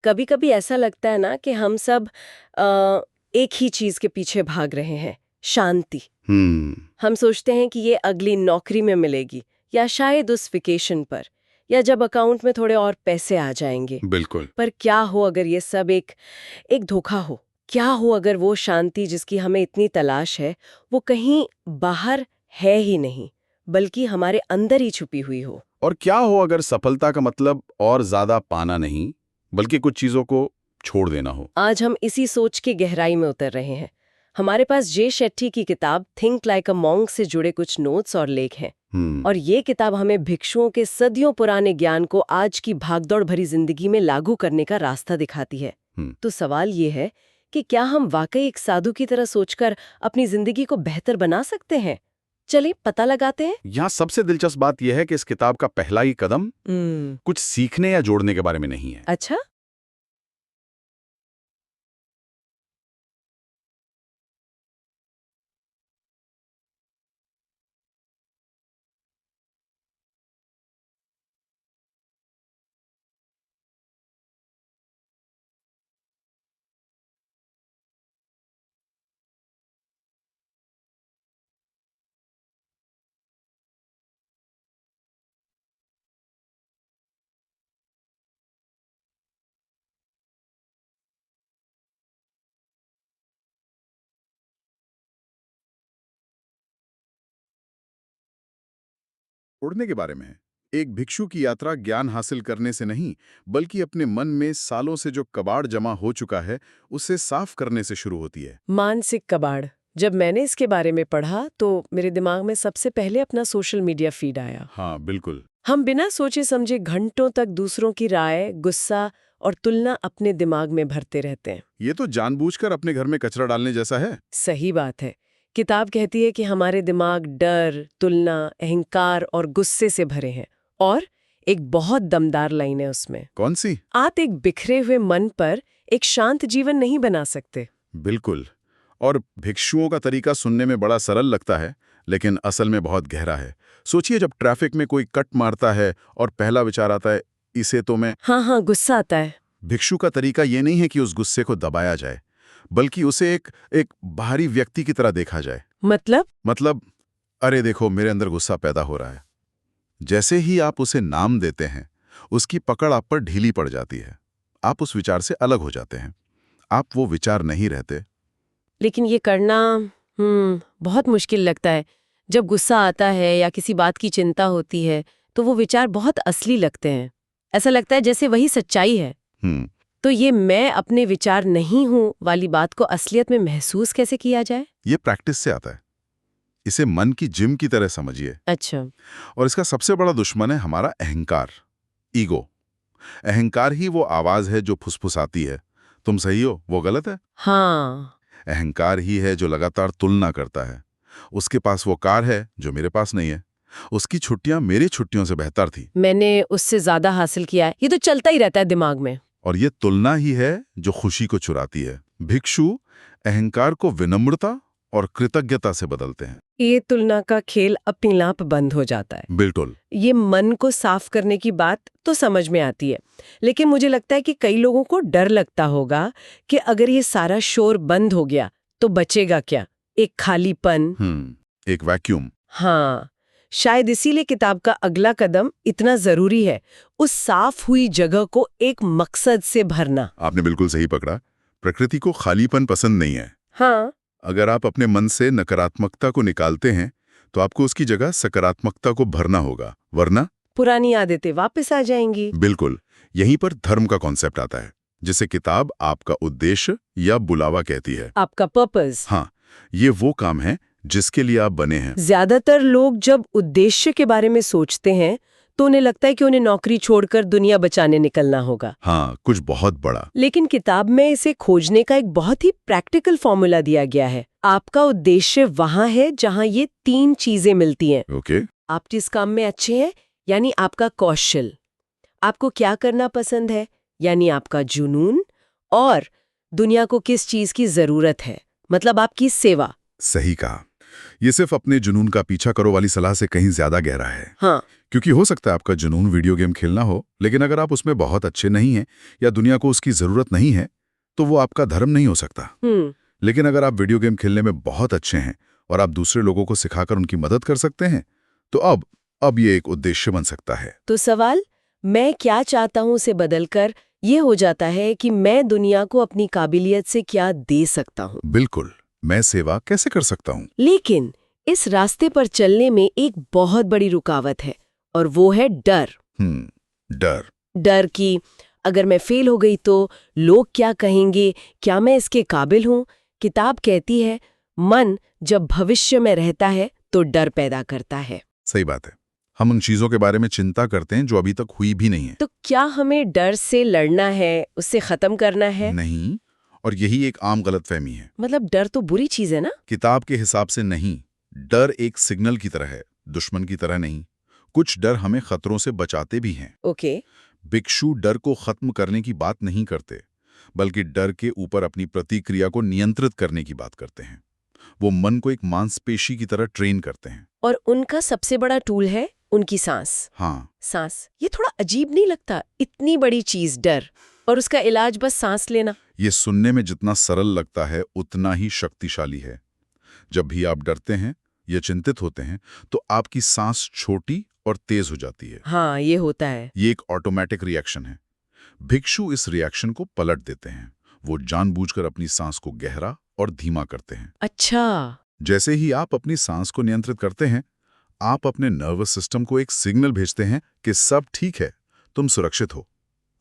कभी कभी ऐसा लगता है ना कि हम सब अ, एक ही चीज के पीछे भाग रहे हैं, शांति। हम्म। हम सोचते हैं कि ये अगली नौकरी में मिलेगी, या शायद उस वेकेशन पर, या जब अकाउंट में थोड़े और पैसे आ जाएंगे। बिल्कुल। पर क्या हो अगर ये सब एक एक धोखा हो? क्या हो अगर वो शांति जिसकी हमें इतनी तलाश है, वो कहीं बाहर है ही नहीं, बल्कि हमारे अंदर ही छुपी हुई हो? और क्या हो अगर सफलता का मतलब और ज्यादा पाना नहीं, बल्कि कुछ चीजों को छोड़ देना हो? आज हम इसी सोच की गहराई में उतर रहे हैं। हमारे पास जे शेट्टी की किताब थिंक लाइक अ मॉन्क से जुड़े कुछ नोट्स और लेख हैं। और ये किताब हमें भिक्षुओं के सदियों पुराने ज्ञान को आज की भागदौड़ भरी जिंदगी में लागू करने का रास्ता दिखाती है। तो सवाल ये है कि क्या हम वाकई एक साधु की तरह सोचकर अपनी जिंदगी को बेहतर बना सकते हैं? चलिए पता लगाते हैं। यहाँ सबसे दिलचस्प बात यह है कि इस किताब का पहला ही कदम कुछ सीखने या जोड़ने के बारे में नहीं है। अच्छा। उड़ने के बारे में है। एक भिक्षु की यात्रा ज्ञान हासिल करने से नहीं, बल्कि अपने मन में सालों से जो कबाड़ जमा हो चुका है, उसे साफ करने से शुरू होती है। मानसिक कबाड़। जब मैंने इसके बारे में पढ़ा तो मेरे दिमाग में सबसे पहले अपना सोशल मीडिया फीड आया। हाँ, बिल्कुल। हम बिना सोचे समझे घंटों तक दूसरों की राय, गुस्सा और तुलना अपने दिमाग में भरते रहते हैं। ये तो जानबूझकर अपने घर में कचरा डालने जैसा है। सही बात है। किताब कहती है कि हमारे दिमाग डर, तुलना, अहंकार और गुस्से से भरे हैं। और एक बहुत दमदार लाइन है उसमें। कौन सी? आप एक बिखरे हुए मन पर एक शांत जीवन नहीं बना सकते। बिल्कुल। और भिक्षुओं का तरीका सुनने में बड़ा सरल लगता है, लेकिन असल में बहुत गहरा है। सोचिए, जब ट्रैफिक में कोई कट मारता है और पहला विचार आता है, इसे तो मैं। हाँ हाँ, गुस्सा आता है। भिक्षु का तरीका ये नहीं है कि उस गुस्से को दबाया जाए, बल्कि उसे एक बाहरी व्यक्ति की तरह देखा जाए। मतलब, अरे देखो, मेरे अंदर गुस्सा पैदा हो रहा है। जैसे ही आप उसे नाम देते हैं, उसकी पकड़ आप पर ढीली पड़ जाती है। आप उस विचार से अलग हो जाते हैं। आप वो विचार नहीं रहते। लेकिन ये करना बहुत मुश्किल लगता है। जब गुस्सा आता है या किसी बात की चिंता होती है तो वो विचार बहुत असली लगते हैं। ऐसा लगता है जैसे वही सच्चाई है। तो ये मैं अपने विचार नहीं हूं वाली बात को असलियत में महसूस कैसे किया जाए? ये प्रैक्टिस से आता है। इसे मन की जिम की तरह समझिए। अच्छा। और इसका सबसे बड़ा दुश्मन है हमारा अहंकार, ईगो। अहंकार ही वो आवाज है जो फुसफुसाती है, तुम सही हो, वो गलत है। हाँ। अहंकार ही है जो लगातार तुलना करता है। उसके पास वो कार है जो मेरे पास नहीं है। उसकी छुट्टियां मेरी छुट्टियों से बेहतर थी। मैंने उससे ज्यादा हासिल किया है। ये तो चलता ही रहता है दिमाग में। और ये तुलना ही है जो खुशी को चुराती है। भिक्षु अहंकार को विनम्रता और कृतज्ञता से बदलते हैं। ये तुलना का खेल अपनी लाप बंद हो जाता है। बिल्कुल। ये मन को साफ करने की बात तो समझ में आती है, लेकिन मुझे लगता है कि कई लोगों को डर लगता होगा कि अगर ये सारा शोर बंद हो गया तो बचेगा क्या? एक खालीपन। एक वैक्यूम। हाँ, शायद इसीलिए किताब का अगला कदम इतना जरूरी है, उस साफ हुई जगह को एक मकसद से भरना। आपने बिल्कुल सही पकड़ा। प्रकृति को खालीपन पसंद नहीं है। हाँ। अगर आप अपने मन से नकारात्मकता को निकालते हैं, तो आपको उसकी जगह सकारात्मकता को भरना होगा, वरना पुरानी आदतें वापस आ जाएंगी। बिल्कुल। यहीं पर धर्म का कॉन्सेप्ट आता है, जिसे किताब आपका उद्देश्य या बुलावा कहती है। आपका पर्पस। हाँ, ये वो काम है जिसके लिए आप बने हैं। ज्यादातर लोग जब उद्देश्य के बारे में सोचते हैं तो उन्हें लगता है कि उन्हें नौकरी छोड़कर दुनिया बचाने निकलना होगा। हाँ, कुछ बहुत बड़ा। लेकिन किताब में इसे खोजने का एक बहुत ही प्रैक्टिकल फॉर्मूला दिया गया है। आपका उद्देश्य वहां है जहां ये 3 चीजें मिलती हैं। ओके। आप जिस काम में अच्छे हैं, यानी आपका कौशल, आपको क्या करना पसंद है, यानी आपका जुनून, और दुनिया को किस चीज की जरूरत है, मतलब आपकी सेवा। सही कहा। ये सिर्फ अपने जुनून का पीछा करो वाली सलाह से कहीं ज्यादा गहरा है। हाँ। क्योंकि हो सकता है आपका जुनून वीडियो गेम खेलना हो, लेकिन अगर आप उसमें बहुत अच्छे नहीं हैं या दुनिया को उसकी ज़रूरत नहीं है, तो वो आपका धर्म नहीं हो सकता। लेकिन अगर आप वीडियो गेम खेलने में बहुत अच्छे हैं और आप दूसरे लोगों को सिखाकर उनकी मदद कर सकते हैं, तो अब ये एक उद्देश्य बन सकता है। तो सवाल मैं क्या चाहता हूं से बदलकर ये हो जाता है कि मैं दुनिया को अपनी काबिलियत से क्या दे सकता हूं। बिल्कुल, मैं सेवा कैसे कर सकता हूं। लेकिन इस रास्ते पर चलने में एक बहुत बड़ी रुकावट है, और वो है डर। डर कि अगर मैं फेल हो गई तो लोग क्या कहेंगे, क्या मैं इसके काबिल हूं। किताब कहती है मन जब भविष्य में रहता है तो डर पैदा करता है। सही बात है, हम उन चीजों के बारे में चिंता करते हैं जो अभी तक हुई भी नहीं है। तो क्या हमें डर से लड़ना है, उससे खत्म करना है? नहीं, और यही एक आम गलतफहमी है। मतलब डर तो बुरी चीज है ना? किताब के हिसाब से नहीं। डर एक सिग्नल की तरह है, दुश्मन की तरह नहीं। कुछ डर हमें खतरों से बचाते भी हैं। ओके। भिक्षु डर को खत्म करने की बात नहीं करते, बल्कि डर के ऊपर अपनी प्रतिक्रिया को नियंत्रित करने की बात करते हैं। वो मन को एक मांसपेशी की तरह ट्रेन करते हैं। और उनका सबसे बड़ा टूल है उनकी सांस। हाँ, सांस। ये थोड़ा अजीब नहीं लगता? इतनी बड़ी चीज डर, और उसका इलाज बस सांस लेना। ये सुनने में जितना सरल लगता है उतना ही शक्तिशाली है। जब भी आप डरते हैं या चिंतित होते हैं तो आपकी सांस छोटी और तेज हो जाती है। हाँ, ये होता है। ये एक ऑटोमेटिक रिएक्शन है। भिक्षु इस रिएक्शन को पलट देते हैं। वो जानबूझकर अपनी सांस को गहरा और धीमा करते हैं। अच्छा। जैसे ही आप अपनी सांस को नियंत्रित करते हैं, आप अपने नर्वस सिस्टम को एक सिग्नल भेजते हैं कि सब ठीक है, तुम सुरक्षित हो।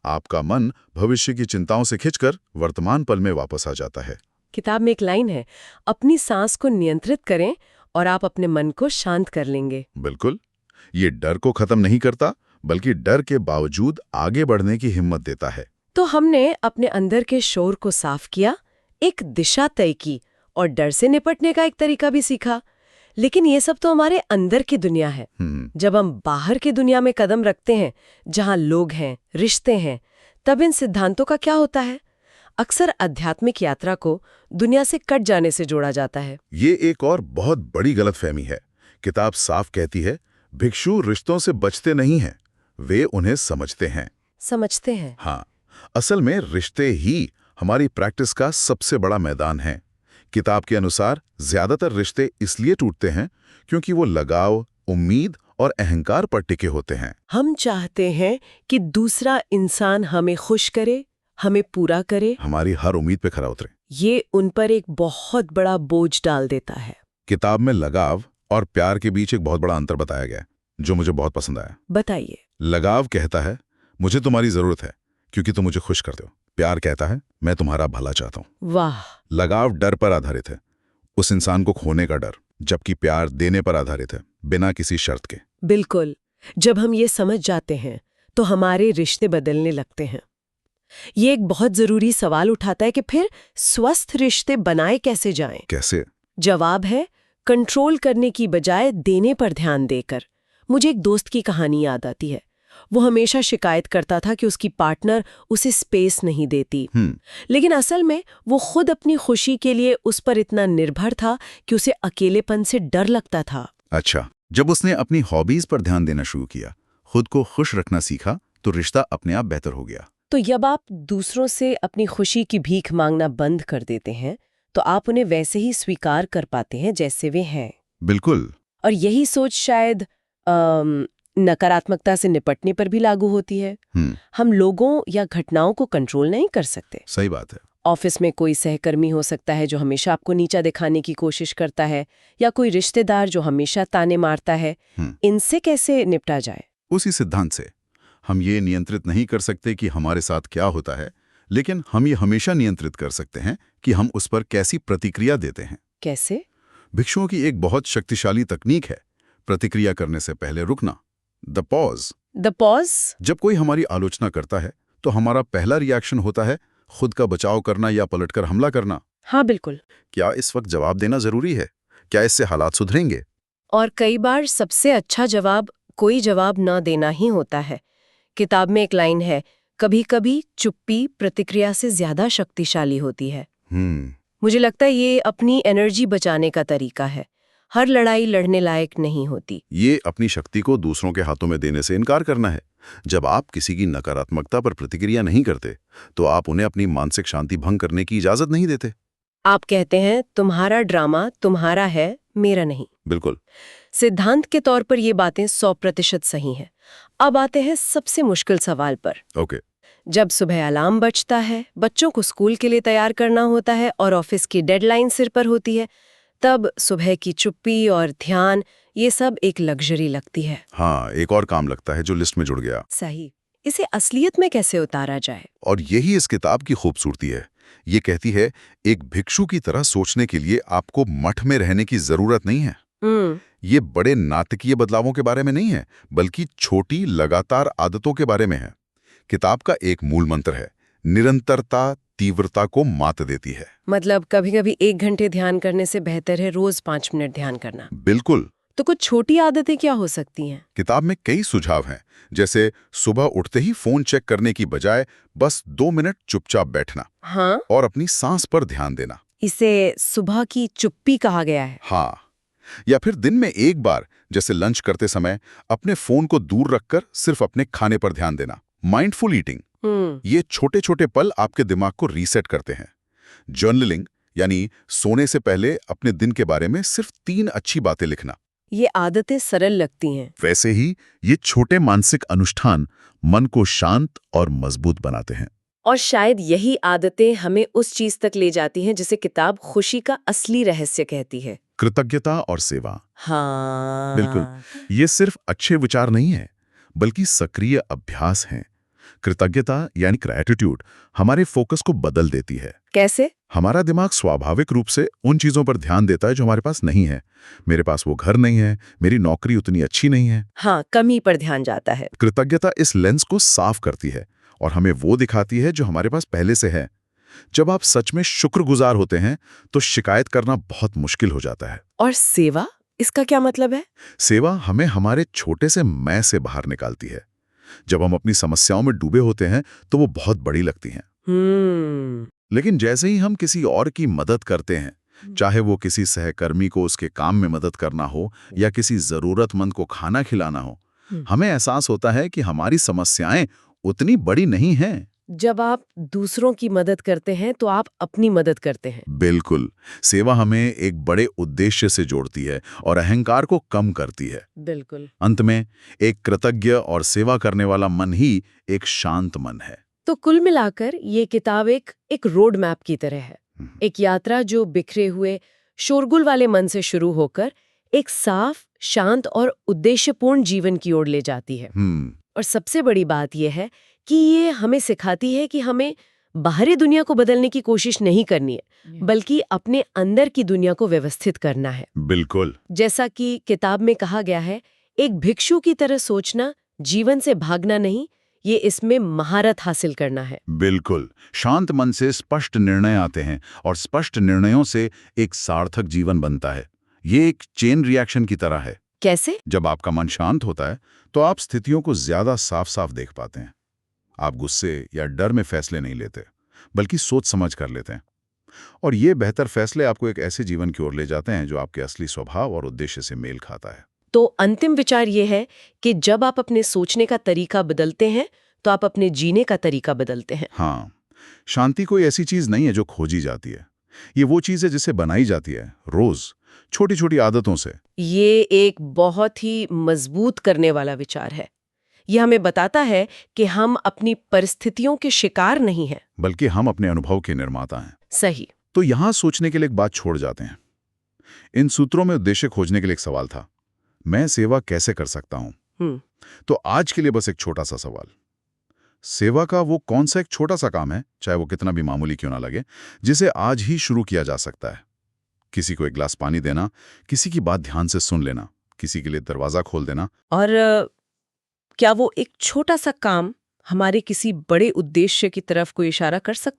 आपका मन भविष्य की चिंताओं से खिंचकर वर्तमान पल में वापस आ जाता है। किताब में एक लाइन है, अपनी सांस को नियंत्रित करें और आप अपने मन को शांत कर लेंगे। बिल्कुल, ये डर को खत्म नहीं करता, बल्कि डर के बावजूद आगे बढ़ने की हिम्मत देता है। तो हमने अपने अंदर के शोर को साफ किया, एक दिशा तय की और डर से निपटने का एक तरीका भी सीखा। लेकिन ये सब तो हमारे अंदर की दुनिया है। जब हम बाहर की दुनिया में कदम रखते हैं, जहां लोग हैं, रिश्ते हैं, तब इन सिद्धांतों का क्या होता है? अक्सर आध्यात्मिक यात्रा को दुनिया से कट जाने से जोड़ा जाता है। ये एक और बहुत बड़ी गलतफहमी है। किताब साफ कहती है, भिक्षु रिश्तों से बचते नहीं हैं, वे उन्हें समझते हैं। समझते हैं? हाँ, असल में रिश्ते ही हमारी प्रैक्टिस का सबसे बड़ा मैदान है। किताब के अनुसार ज्यादातर रिश्ते इसलिए टूटते हैं क्योंकि वो लगाव, उम्मीद और अहंकार पर टिके होते हैं। हम चाहते हैं कि दूसरा इंसान हमें खुश करे, हमें पूरा करे, हमारी हर उम्मीद पे खरा उतरे। ये उन पर एक बहुत बड़ा बोझ डाल देता है। किताब में लगाव और प्यार के बीच एक बहुत बड़ा अंतर बताया गया है, जो मुझे बहुत पसंद आया। बताइए। लगाव कहता है, मुझे तुम्हारी जरूरत है क्योंकि तुम मुझे खुश करते हो। प्यार कहता है, मैं तुम्हारा भला चाहता हूँ। वाह। लगाव डर पर आधारित है, उस इंसान को खोने का डर, जबकि प्यार देने पर आधारित है, बिना किसी शर्त के। बिल्कुल। जब हम ये समझ जाते हैं तो हमारे रिश्ते बदलने लगते हैं। ये एक बहुत जरूरी सवाल उठाता है कि फिर स्वस्थ रिश्ते बनाए कैसे जाएं? कैसे? जवाब है कंट्रोल करने की बजाय देने पर ध्यान देकर। मुझे एक दोस्त की कहानी याद आती है। वो हमेशा शिकायत करता था कि उसकी पार्टनर उसे स्पेस नहीं देती। लेकिन असल में वो खुद अपनी खुशी के लिए उस पर इतना निर्भर था कि उसे अकेलेपन से डर लगता था। अच्छा, जब उसने अपनी हॉबीज पर ध्यान देना शुरू किया, खुद को खुश रखना सीखा, तो रिश्ता अपने आप बेहतर हो गया। तो जब आप दूसरों से अपनी खुशी की भीख मांगना बंद कर देते हैं तो आप उन्हें वैसे ही स्वीकार कर पाते हैं जैसे वे हैं। बिल्कुल। और यही सोच शायद नकारात्मकता से निपटने पर भी लागू होती है। हम लोगों या घटनाओं को कंट्रोल नहीं कर सकते। सही बात है। ऑफिस में कोई सहकर्मी हो सकता है जो हमेशा आपको नीचा दिखाने की कोशिश करता है, या कोई रिश्तेदार जो हमेशा ताने मारता है। इनसे कैसे निपटा जाए? उसी सिद्धांत से हम ये नियंत्रित नहीं कर सकते कि हमारे साथ क्या होता है, लेकिन हम ये हमेशा नियंत्रित कर सकते हैं कि हम उस पर कैसी प्रतिक्रिया देते हैं। कैसे? भिक्षुओं की एक बहुत शक्तिशाली तकनीक है प्रतिक्रिया करने से पहले रुकना, द पॉज। The pause? जब कोई हमारी आलोचना करता है तो हमारा पहला रिएक्शन होता है खुद का बचाव करना या पलटकर हमला करना। हाँ, बिल्कुल। क्या इस वक्त जवाब देना जरूरी है? क्या इससे हालात सुधरेंगे? और कई बार सबसे अच्छा जवाब कोई जवाब न देना ही होता है। किताब में एक लाइन है, कभी कभी चुप्पी प्रतिक्रिया से ज्यादा शक्तिशाली होती है। मुझे लगता है ये अपनी एनर्जी बचाने का तरीका है। हर लड़ाई लड़ने लायक नहीं होती। ये अपनी शक्ति को दूसरों के हाथों में देने से इनकार करना है। जब आप किसी की नकारात्मकता पर प्रतिक्रिया नहीं करते, तो आप उन्हें अपनी मानसिक शांति भंग करने की इजाजत नहीं देते। आप कहते हैं तुम्हारा ड्रामा तुम्हारा है, मेरा नहीं। बिल्कुल। सिद्धांत के तौर पर ये बातें 100% सही हैं। अब आते हैं सबसे मुश्किल सवाल पर। ओके। जब सुबह अलार्म बजता है, बच्चों को स्कूल के लिए तैयार करना होता है और ऑफिस की डेडलाइन सिर पर होती है, तब सुबह की चुप्पी और ध्यान, ये सब एक लग्जरी लगती है। हाँ, एक और काम लगता है जो लिस्ट में जुड़ गया। सही। इसे असलियत में कैसे उतारा जाए? और यही इस किताब की खूबसूरती है। ये कहती है, एक भिक्षु की तरह सोचने के लिए आपको मठ में रहने की जरूरत नहीं है। ये बड़े नाटकीय बदलावों के बारे में नहीं है, बल्कि छोटी लगातार आदतों के बारे में है। किताब का एक मूल मंत्र है, निरंतरता तीव्रता को मात देती है। मतलब कभी-कभी 1 घंटे ध्यान करने से बेहतर है रोज 5 मिनट ध्यान करना। बिल्कुल। तो कुछ छोटी आदतें क्या हो सकती हैं? किताब में कई सुझाव हैं, जैसे सुबह उठते ही फोन चेक करने की बजाय बस 2 मिनट चुपचाप बैठना। हाँ? और अपनी सांस पर ध्यान देना। इसे सुबह की चुप्पी कहा गया है। हाँ। या फिर दिन में एक बार, जैसे लंच करते समय, अपने फोन को दूर रखकर सिर्फ अपने खाने पर ध्यान देना। Mindful eating. ये छोटे छोटे पल आपके दिमाग को रीसेट करते हैं। जर्नलिंग, यानी सोने से पहले अपने दिन के बारे में सिर्फ 3 अच्छी बातें लिखना। ये आदतें सरल लगती हैं। वैसे ही ये छोटे मानसिक अनुष्ठान मन को शांत और मजबूत बनाते हैं। और शायद यही आदतें हमें उस चीज तक ले जाती हैं जिसे किताब खुशी का असली रहस्य कहती है, कृतज्ञता और सेवा। हाँ बिल्कुल। ये सिर्फ अच्छे विचार नहीं है, बल्कि सक्रिय अभ्यास हैं। कृतज्ञता यानी ग्रैटिट्यूड हमारे फोकस को बदल देती है। कैसे? हमारा दिमाग स्वाभाविक रूप से उन चीजों पर ध्यान देता है जो हमारे पास नहीं है। मेरे पास वो घर नहीं है, मेरी नौकरी उतनी अच्छी नहीं है। हाँ, कमी पर ध्यान जाता है। कृतज्ञता इस लेंस को साफ करती है और हमें वो दिखाती है जो हमारे पास पहले से है। जब आप सच में शुक्रगुजार होते हैं, तो शिकायत करना बहुत मुश्किल हो जाता है। और सेवा, इसका क्या मतलब है? सेवा हमें हमारे छोटे से मैं से बाहर निकालती है। जब हम अपनी समस्याओं में डूबे होते हैं, तो वो बहुत बड़ी लगती हैं। लेकिन जैसे ही हम किसी और की मदद करते हैं, चाहे वो किसी सहकर्मी को उसके काम में मदद करना हो या किसी जरूरतमंद को खाना खिलाना हो, हमें एहसास होता है कि हमारी समस्याएं उतनी बड़ी नहीं हैं। जब आप दूसरों की मदद करते हैं तो आप अपनी मदद करते हैं। बिल्कुल। सेवा हमें एक बड़े उद्देश्य से जोड़ती है और अहंकार को कम करती है। बिल्कुल। अंत में एक कृतज्ञ और सेवा करने वाला मन ही एक शांत मन है। तो कुल मिलाकर ये किताब एक रोड मैप की तरह है। एक यात्रा जो बिखरे हुए शोरगुल वाले मन से शुरू होकर एक साफ, शांत और उद्देश्यपूर्ण जीवन की ओर ले जाती है। और सबसे बड़ी बात यह है कि ये हमें सिखाती है कि हमें बाहरी दुनिया को बदलने की कोशिश नहीं करनी है, बल्कि अपने अंदर की दुनिया को व्यवस्थित करना है। बिल्कुल। जैसा कि किताब में कहा गया है, एक भिक्षु की तरह सोचना, जीवन से भागना नहीं, ये इसमें महारत हासिल करना है। बिल्कुल। शांत मन से स्पष्ट निर्णय आते हैं और स्पष्ट निर्णयों से एक सार्थक जीवन बनता है। ये एक चेन रिएक्शन की तरह है। कैसे? जब आपका मन शांत होता है, तो आप स्थितियों को ज्यादा साफ साफ देख पाते हैं। आप गुस्से या डर में फैसले नहीं लेते, बल्कि सोच समझ कर लेते हैं। और ये बेहतर फैसले आपको एक ऐसे जीवन की ओर ले जाते हैं जो आपके असली स्वभाव और उद्देश्य से मेल खाता है। तो अंतिम विचार ये है कि जब आप अपने सोचने का तरीका बदलते हैं, तो आप अपने जीने का तरीका बदलते हैं। हाँ, शांति कोई ऐसी चीज नहीं है जो खोजी जाती है। ये वो चीज है जिसे बनाई जाती है, रोज छोटी छोटी आदतों से। ये एक बहुत ही मजबूत करने वाला विचार है। यह हमें बताता है कि हम अपनी परिस्थितियों के शिकार नहीं हैं, बल्कि हम अपने अनुभव के निर्माता हैं। सही। तो यहां सोचने के लिए एक बात छोड़ जाते हैं। इन सूत्रों में उद्देश्य खोजने के लिए एक सवाल था, मैं सेवा कैसे कर सकता हूं? तो आज के लिए बस एक छोटा सा सवाल, सेवा का वो कौन सा एक छोटा सा काम है, चाहे वो कितना भी मामूली क्यों ना लगे, जिसे आज ही शुरू किया जा सकता है? किसी को एक गिलास पानी देना, किसी की बात ध्यान से सुन लेना, किसी के लिए दरवाजा खोल देना। और क्या वो एक छोटा सा काम हमारे किसी बड़े उद्देश्य की तरफ कोई इशारा कर सकता